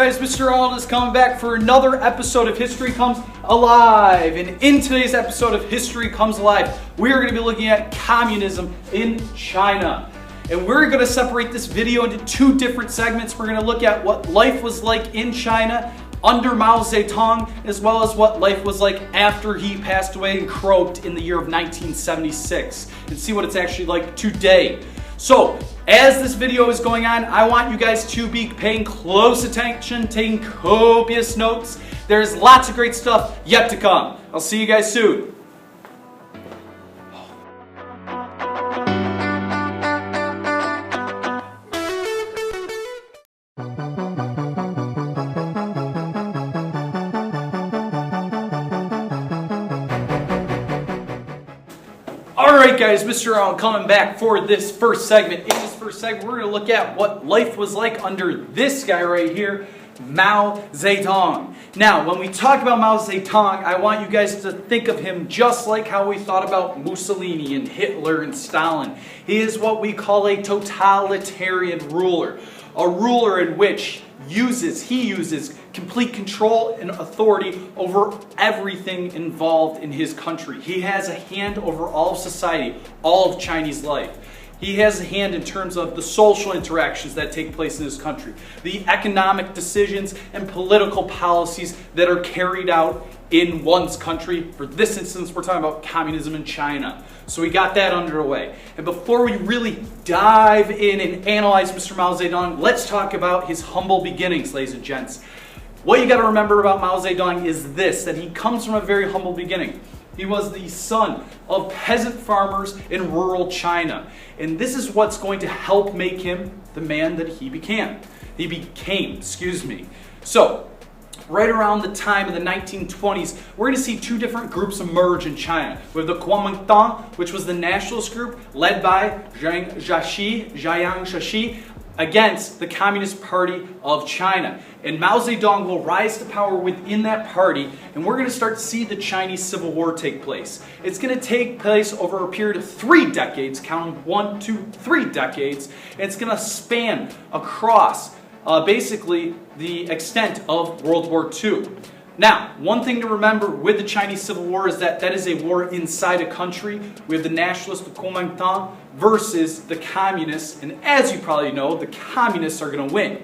guys, Mr. Arnold is coming back for another episode of History Comes Alive. And in today's episode of History Comes Alive, we are going to be looking at communism in China. And we're going to separate this video into two different segments. We're going to look at what life was like in China under Mao Zedong, as well as what life was like after he passed away and croaked in the year of 1976, and see what it's actually like today. So, as this video is going on, I want you guys to be paying close attention, taking copious notes. There's lots of great stuff yet to come. I'll see you guys soon. Alright guys, Mr. Arnold coming back for this first segment. In this first segment, we're going to look at what life was like under this guy right here, Mao Zedong. Now, when we talk about Mao Zedong, I want you guys to think of him just like how we thought about Mussolini and Hitler and Stalin. He is what we call a totalitarian ruler. A ruler in which he uses complete control and authority over everything involved in his country. He has a hand over all of society, all of Chinese life. He has a hand in terms of the social interactions that take place in his country, the economic decisions and political policies that are carried out in one's country. For this instance, we're talking about communism in China. So we got that underway. And before we really dive in and analyze Mr. Mao Zedong, let's talk about his humble beginnings, ladies and gents. What you got to remember about Mao Zedong is this, that he comes from a very humble beginning. He was the son of peasant farmers in rural China. And this is what's going to help make him the man that he became. So, right around the time of the 1920s, we're going to see two different groups emerge in China. We have the Kuomintang, which was the nationalist group led by Jiang Shaxi, against the Communist Party of China. And Mao Zedong will rise to power within that party, and we're going to start to see the Chinese Civil War take place. It's going to take place over a period of 3 decades, counting 1, 2, 3 decades, and it's going to span across basically the extent of World War II. Now, one thing to remember with the Chinese Civil War is that is a war inside a country. We have the nationalists, the Kuomintang, versus the communists, and as you probably know, the communists are going to win.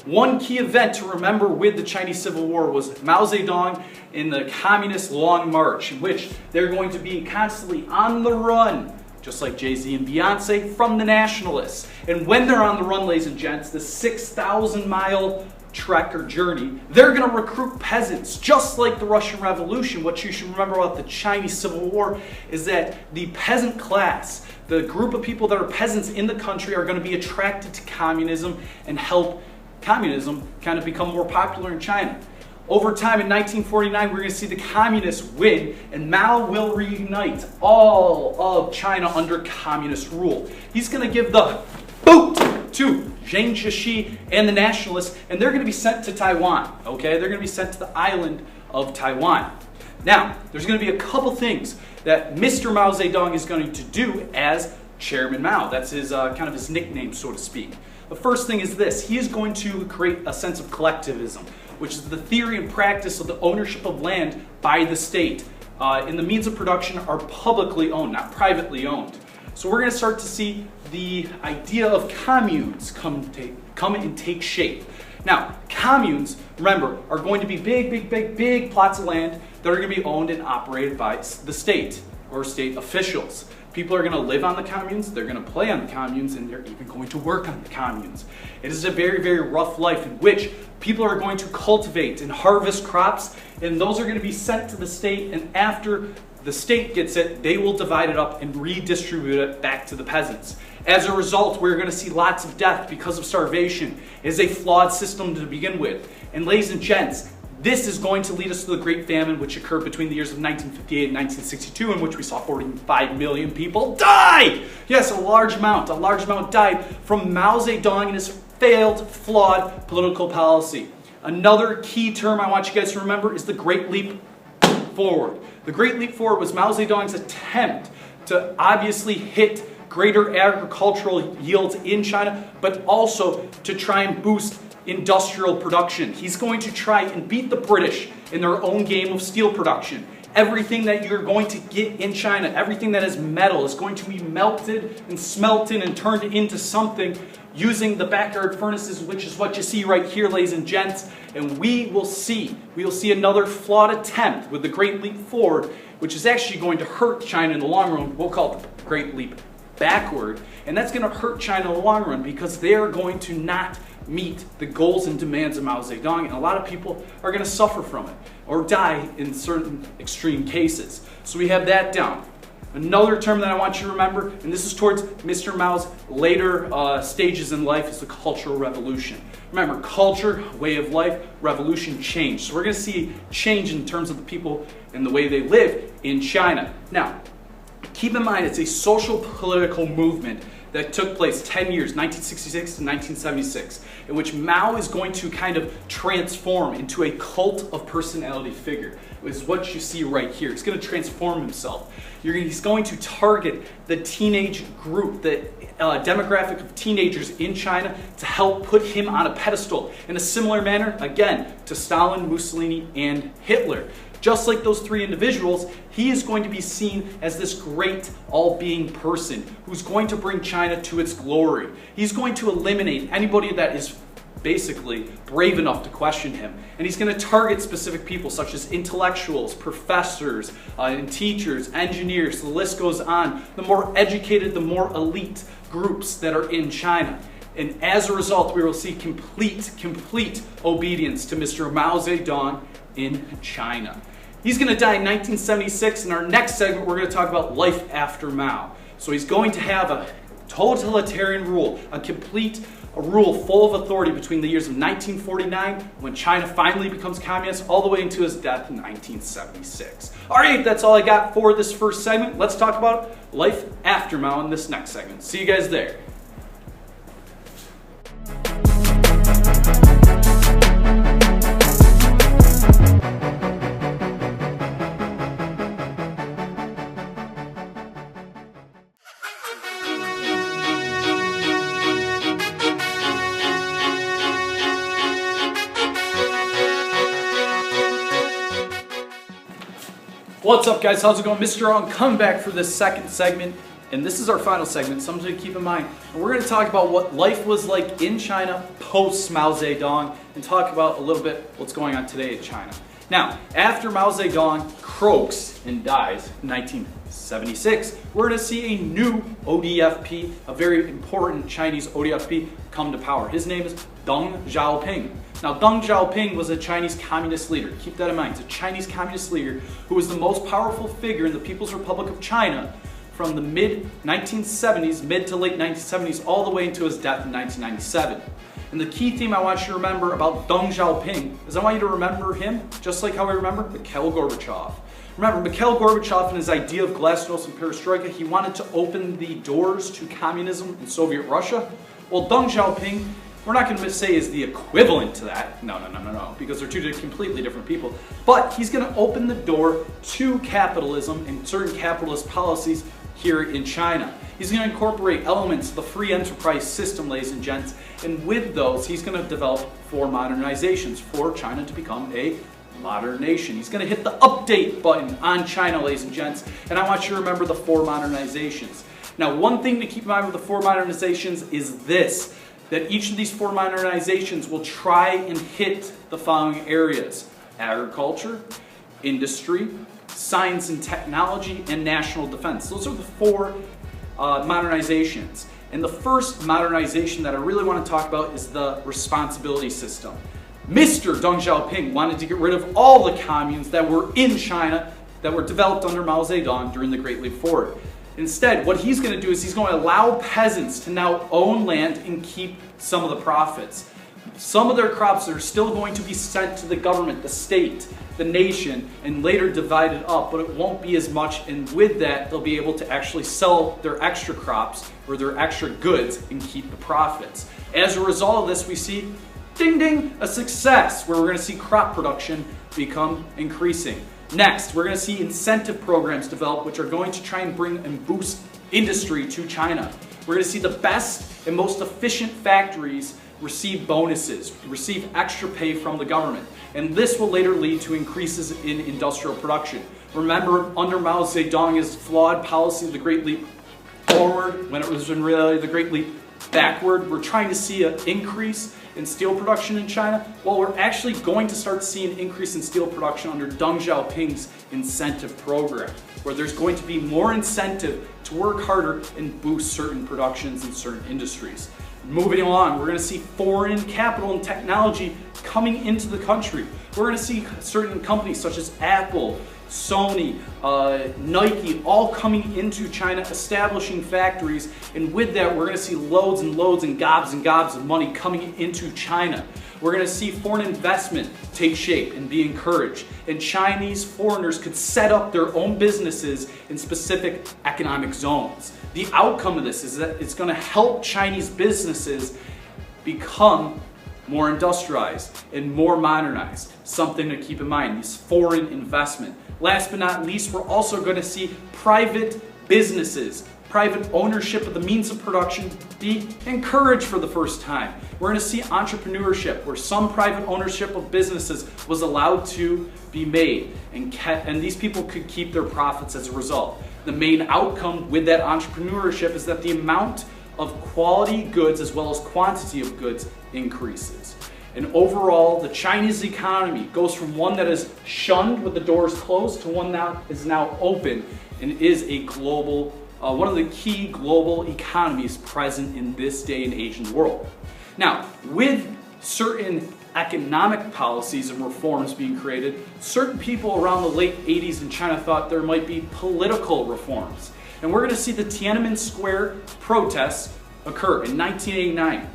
One key event to remember with the Chinese Civil War was Mao Zedong in the Communist Long March, in which they're going to be constantly on the run, just like Jay-Z and Beyonce, from the nationalists. And when they're on the run, ladies and gents, the 6,000-mile trek or journey, they're going to recruit peasants, just like the Russian Revolution. What you should remember about the Chinese Civil War is that the peasant class, the group of people that are peasants in the country, are going to be attracted to communism and help communism kind of become more popular in China. Over time, in 1949, we're going to see the communists win, and Mao will reunite all of China under communist rule. He's going to give the boot to Jiang Shaxi and the nationalists, and they're going to be sent to Taiwan. Okay, they're going to be sent to the island of Taiwan. Now, there's going to be a couple things that Mr. Mao Zedong is going to do as Chairman Mao. That's his kind of his nickname, so to speak. The first thing is this: he is going to create a sense of collectivism, which is the theory and practice of the ownership of land by the state. And the means of production are publicly owned, not privately owned. So we're going to start to see the idea of communes come and take shape. Now, communes, remember, are going to be big plots of land that are going to be owned and operated by the state or state officials. People are going to live on the communes, they're going to play on the communes, and they're even going to work on the communes. It is a very rough life in which people are going to cultivate and harvest crops, and those are going to be sent to the state, and after the state gets it, they will divide it up and redistribute it back to the peasants. As a result, we're going to see lots of death because of starvation. It is a flawed system to begin with. And ladies and gents, this is going to lead us to the Great Famine, which occurred between the years of 1958 and 1962, in which we saw 45 million people die! Yes, a large amount died from Mao Zedong and his failed, flawed political policy. Another key term I want you guys to remember is the Great Leap Forward. The Great Leap Forward was Mao Zedong's attempt to obviously hit greater agricultural yields in China, but also to try and boost industrial production. He's going to try and beat the British in their own game of steel production. Everything that you're going to get in China, everything that is metal, is going to be melted and smelted and turned into something using the backyard furnaces, which is what you see right here, ladies and gents. And we will see another flawed attempt with the Great Leap Forward, which is actually going to hurt China in the long run. We'll call it the Great Leap Backward. And that's going to hurt China in the long run because they are going to not meet the goals and demands of Mao Zedong, and a lot of people are going to suffer from it or die in certain extreme cases. So we have that down. Another term that I want you to remember, and this is towards Mr. Mao's later stages in life, is the Cultural Revolution. Remember, culture, way of life, revolution, change. So we're going to see change in terms of the people and the way they live in China. Now, keep in mind, it's a social political movement that took place 10 years, 1966 to 1976, in which Mao is going to kind of transform into a cult of personality figure, which is what you see right here. He's going to transform himself. He's going to target the teenage group, the demographic of teenagers in China, to help put him on a pedestal in a similar manner, again, to Stalin, Mussolini, and Hitler. Just like those three individuals, he is going to be seen as this great all-being person who's going to bring China to its glory. He's going to eliminate anybody that is basically brave enough to question him. And he's going to target specific people such as intellectuals, professors, and teachers, engineers. The list goes on. The more educated, the more elite groups that are in China. And as a result, we will see complete obedience to Mr. Mao Zedong in China. He's going to die in 1976. In our next segment, we're going to talk about life after Mao. So he's going to have a totalitarian rule, a rule full of authority between the years of 1949, when China finally becomes communist, all the way into his death in 1976. All right, that's all I got for this first segment. Let's talk about life after Mao in this next segment. See you guys there. What's up, guys? How's it going? Mr. Wrong coming back for this second segment, and this is our final segment, something to keep in mind. And we're going to talk about what life was like in China post Mao Zedong, and talk about a little bit what's going on today in China. Now, after Mao Zedong croaks and dies in 1976, we're going to see a new ODFP, a very important Chinese ODFP, come to power. His name is Deng Xiaoping. Now, Deng Xiaoping was a Chinese communist leader. Keep that in mind. He's a Chinese communist leader who was the most powerful figure in the People's Republic of China from the mid-1970s, mid to late 1970s, all the way into his death in 1997. And the key theme I want you to remember about Deng Xiaoping is I want you to remember him just like how we remember Mikhail Gorbachev. Remember, Mikhail Gorbachev and his idea of glasnost and perestroika, he wanted to open the doors to communism in Soviet Russia. Well, Deng Xiaoping, we're not going to say is the equivalent to that. No, because they're two completely different people. But he's going to open the door to capitalism and certain capitalist policies here in China. He's going to incorporate elements of the free enterprise system, ladies and gents, and with those, he's going to develop 4 modernizations for China to become a modern nation. He's going to hit the update button on China, ladies and gents, and I want you to remember the 4 modernizations. Now, one thing to keep in mind with the 4 modernizations is this, that each of these 4 modernizations will try and hit the following areas: agriculture, industry, science and technology, and national defense. Those are the 4 modernizations. And the first modernization that I really want to talk about is the responsibility system. Mr. Deng Xiaoping wanted to get rid of all the communes that were in China that were developed under Mao Zedong during the Great Leap Forward. Instead, what he's going to do is he's going to allow peasants to now own land and keep some of the profits. Some of their crops are still going to be sent to the government, the state, the nation, and later divided up, but it won't be as much, and with that, they'll be able to actually sell their extra crops or their extra goods and keep the profits. As a result of this, we see, ding ding, a success, where we're going to see crop production become increasing. Next, we're going to see incentive programs develop, which are going to try and bring and boost industry to China. We're going to see the best and most efficient factories receive bonuses, receive extra pay from the government. And this will later lead to increases in industrial production. Remember, under Mao Zedong's flawed policy of the Great Leap Forward, when it was in reality the Great Leap Backward, we're trying to see an increase in steel production in China. Well, we're actually going to start seeing an increase in steel production under Deng Xiaoping's incentive program, where there's going to be more incentive to work harder and boost certain productions in certain industries. Moving along, we're going to see foreign capital and technology coming into the country. We're going to see certain companies such as Apple, Sony, Nike, all coming into China, establishing factories, and with that we're going to see loads and loads and gobs of money coming into China. We're going to see foreign investment take shape and be encouraged, and Chinese foreigners could set up their own businesses in specific economic zones. The outcome of this is that it's going to help Chinese businesses become more industrialized and more modernized. Something to keep in mind, this foreign investment. Last but not least, we're also going to see private businesses, private ownership of the means of production be encouraged for the first time. We're going to see entrepreneurship, where some private ownership of businesses was allowed to be made, and these people could keep their profits as a result. The main outcome with that entrepreneurship is that the amount of quality goods as well as quantity of goods increases. And overall, the Chinese economy goes from one that is shunned with the doors closed to one that is now open and is a global, one of the key global economies present in this day and age in the world. Now, with certain economic policies and reforms being created, certain people around the late 80s in China thought there might be political reforms. And we're going to see the Tiananmen Square protests occur in 1989.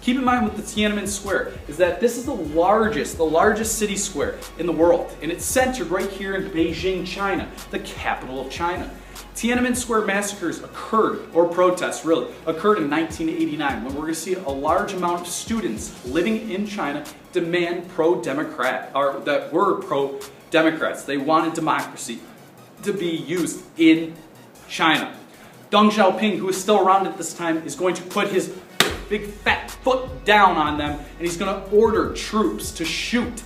Keep in mind with the Tiananmen Square is that this is the largest city square in the world, and it's centered right here in Beijing, China, the capital of China. Tiananmen Square massacres occurred, or protests really, occurred in 1989, when we're going to see a large amount of students living in China demand pro-democrat, or that were pro-democrats. They wanted democracy to be used in China. Deng Xiaoping, who is still around at this time, is going to put his big fat foot down on them, and he's going to order troops to shoot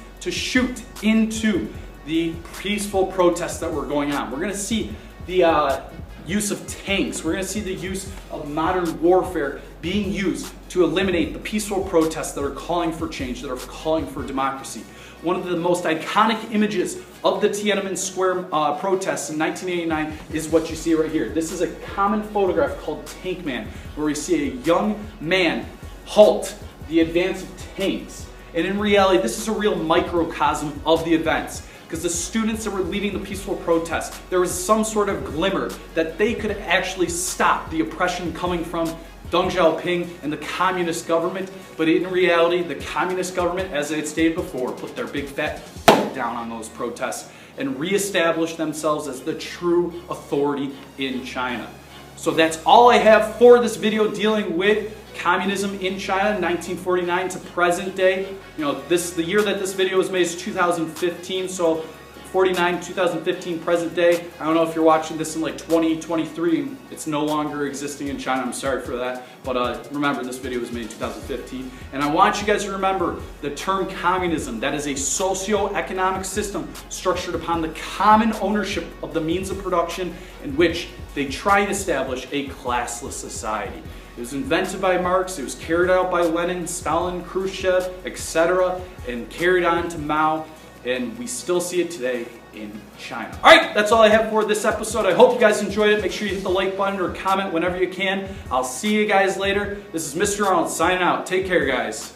into the peaceful protests that were going on. We're going to see the use of tanks. We're going to see the use of modern warfare being used to eliminate the peaceful protests that are calling for change, that are calling for democracy. One of the most iconic images of the Tiananmen Square protests in 1989 is what you see right here. This is a common photograph called Tank Man, where we see a young man halt the advance of tanks. And in reality, this is a real microcosm of the events, because the students that were leading the peaceful protest, there was some sort of glimmer that they could actually stop the oppression coming from Deng Xiaoping and the communist government. But in reality, the communist government, as I had stated before, put their big fat foot down on those protests and reestablished themselves as the true authority in China. So that's all I have for this video dealing with communism in China, 1949 to present day. You know, the year that this video was made is 2015, so 2015 present day. I don't know if you're watching this in like 2023 and it's no longer existing in China. I'm sorry for that, but remember, this video was made in 2015. And I want you guys to remember the term communism. That is a socio-economic system structured upon the common ownership of the means of production, in which they try and establish a classless society. It was invented by Marx, it was carried out by Lenin, Stalin, Khrushchev, etc., and carried on to Mao, and we still see it today in China. Alright, that's all I have for this episode. I hope you guys enjoyed it. Make sure you hit the like button or comment whenever you can. I'll see you guys later. This is Mr. Arnold signing out. Take care, guys.